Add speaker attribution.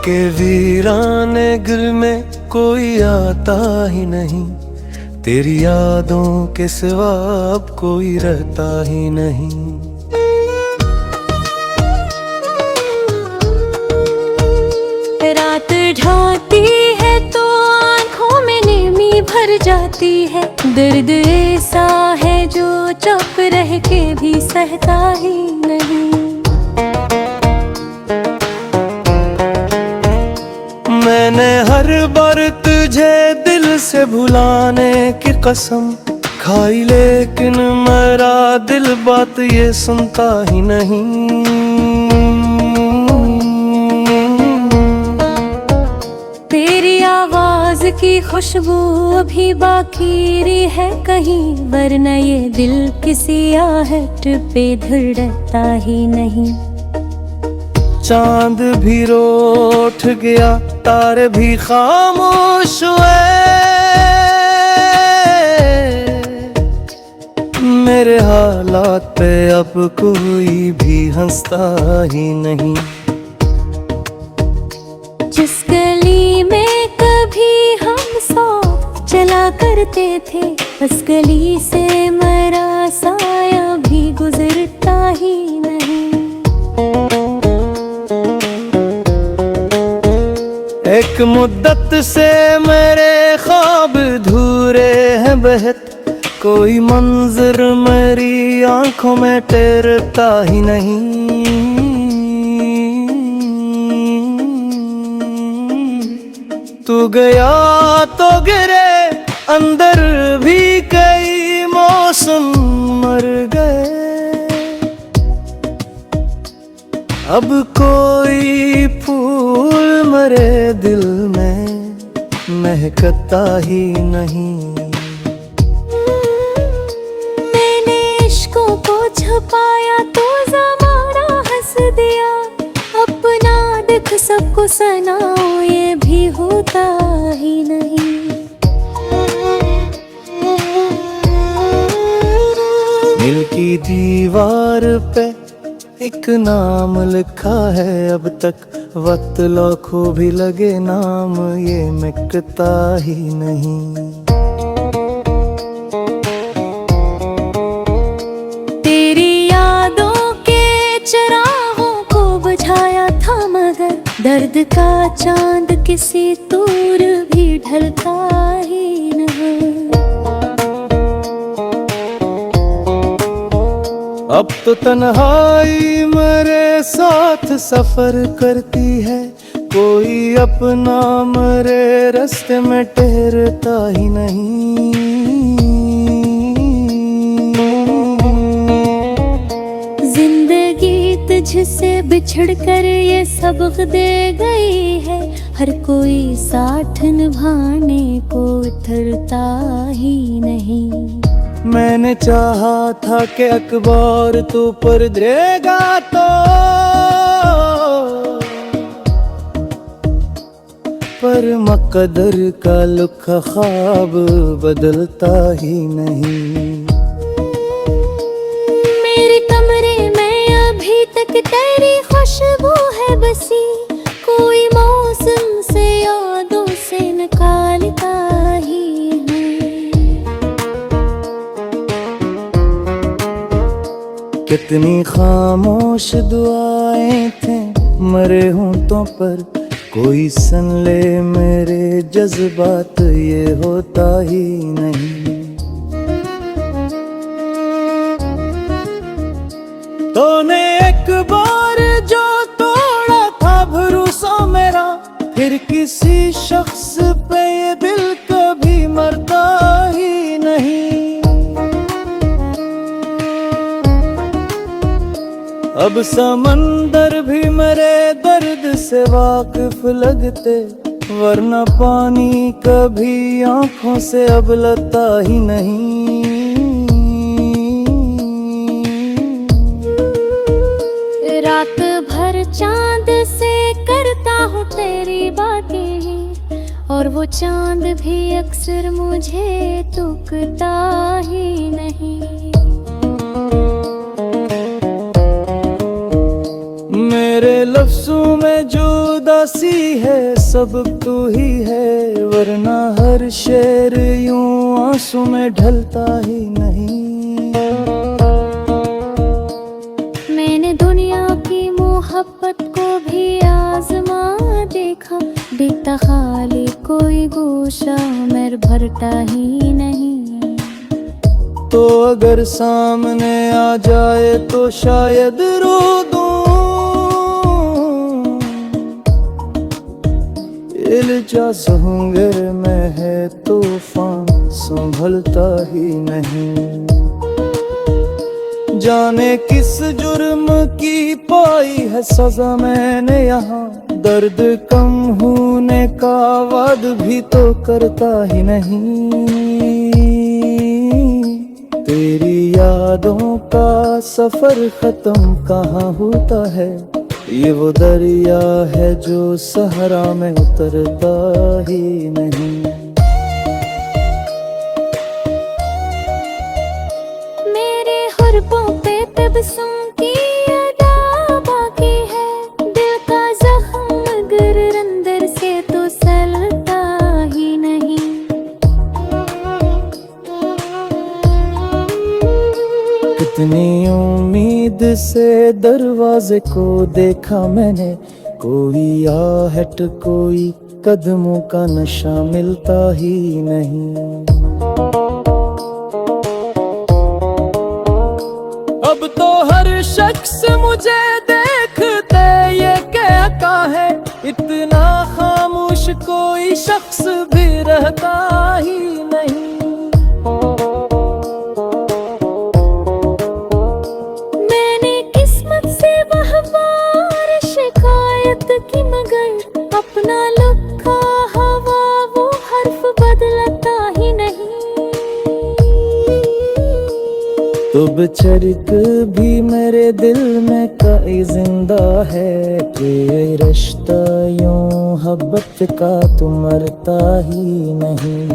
Speaker 1: के वीराने दिल में कोई आता ही नहीं, तेरी यादों के सिवा अब कोई रहता ही नहीं।
Speaker 2: रात ढाती है तो आँखों में नमी भर जाती है, दर्द ऐसा है जो चुप रह के भी सहता ही नहीं।
Speaker 1: मैंने हर बार तुझे दिल से भुलाने की कसम खाई, लेकिन मेरा दिल बात ये सुनता ही नहीं।
Speaker 2: तेरी आवाज की खुशबू अभी बाकी है कहीं, वरना ये दिल किसी आहट पे धड़कता ही नहीं।
Speaker 1: चांद भी रोठ गया, तारे भी खामोश हुए, मेरे हालात पे अब कोई भी हंसता ही नहीं।
Speaker 2: जिस गली में कभी हम साथ चला करते थे, उस गली से मेरा साया भी गुजरता ही नहीं।
Speaker 1: एक मुद्दत से मेरे ख्वाब अधूरे हैं बेहद, कोई मंजर मेरी आंखों में तैरता ही नहीं। तू गया तो गिरे अंदर भी कई मौसम मर गए, अब कोई फूल मरे दिल में महकता ही नहीं।
Speaker 2: मैंने इश्कों को छुपाया तो ज़माना हंस दिया, अपना दुख सबको सुनाओ ये भी होता ही नहीं।
Speaker 1: दिल की दीवार पे एक नाम लिखा है अब तक, वक्त लाखों भी लगे नाम ये मिटता ही नहीं।
Speaker 2: तेरी यादों के चरागों को बुझाया था, मगर दर्द का चांद किसी दूर भी ढलता ही नहीं।
Speaker 1: अब तो तन्हाई मेरे साथ सफर करती है, कोई अपना मेरे रास्ते में ठहरता ही नहीं।
Speaker 2: जिंदगी तुझसे बिछड़ कर ये सबक दे गई है, हर कोई साथ निभाने को उतरता ही नहीं।
Speaker 1: मैंने चाहा था कि अकबर तू पर देगा तो, पर मकदर का लुका ख्वाब बदलता ही नहीं।
Speaker 2: मेरे कमरे में अभी तक तेरी खुशबू है बसी, कोई मौसम से यादों से निकालता ही
Speaker 1: कितनी खामोश दुआएं थे मरे होंठों पर, कोई सुन ले मेरे जज्बात ये होता ही नहीं। तूने एक बार जो तोड़ा था भरोसा मेरा, फिर किसी शख्स पे ये दिल कभी मरता ही नहीं। अब समंदर भी मेरे दर्द से वाकिफ लगते, वरना पानी कभी आंखों से अब लता ही नहीं।
Speaker 2: रात भर चांद से करता हूँ तेरी बातें, और वो चांद भी अक्सर मुझे टूकता ही नहीं।
Speaker 1: मेरे लफ्जों में जो उदासी है, सबब तू ही है, वरना हर शेर यूं आंसू में ढलता ही नहीं।
Speaker 2: मैंने दुनिया की मोहब्बत को भी आजमा देखा, दिखता खाली कोई गोशा मेर भरता ही नहीं।
Speaker 1: तो अगर सामने आ जाए तो शायद रो दूं, इल्जा सहूंगर में है तूफान संभलता ही नहीं। जाने किस जुर्म की पाई है सजा मैंने यहाँ, दर्द कम होने का वाद भी तो करता ही नहीं। तेरी यादों का सफर खत्म कहाँ होता है, ये वो दरिया है जो सहरा में उतरता ही नहीं।
Speaker 2: मेरे हुर्बों पे तबसुम की अदा बाकी है, दिल का जख्म मगर अंदर से तो सलता ही नहीं।
Speaker 1: कितनी उम्मीद से दरवाजे को देखा मैंने, कोई आहट कोई कदमों का नशा मिलता ही नहीं। अब तो हर शख्स मुझे देखते ये कहता है, इतना खामोश कोई शख्स भी रहता ही नहीं।
Speaker 2: मैंने किस्मत से वह बार शिकायत की, मगर अपना लिखा हवा वो हर्फ बदलता ही नहीं।
Speaker 1: तो बेचरक भी मेरे दिल में कई जिंदा है, कि रिश्ता यूं मोहब्बत का तो मरता ही नहीं।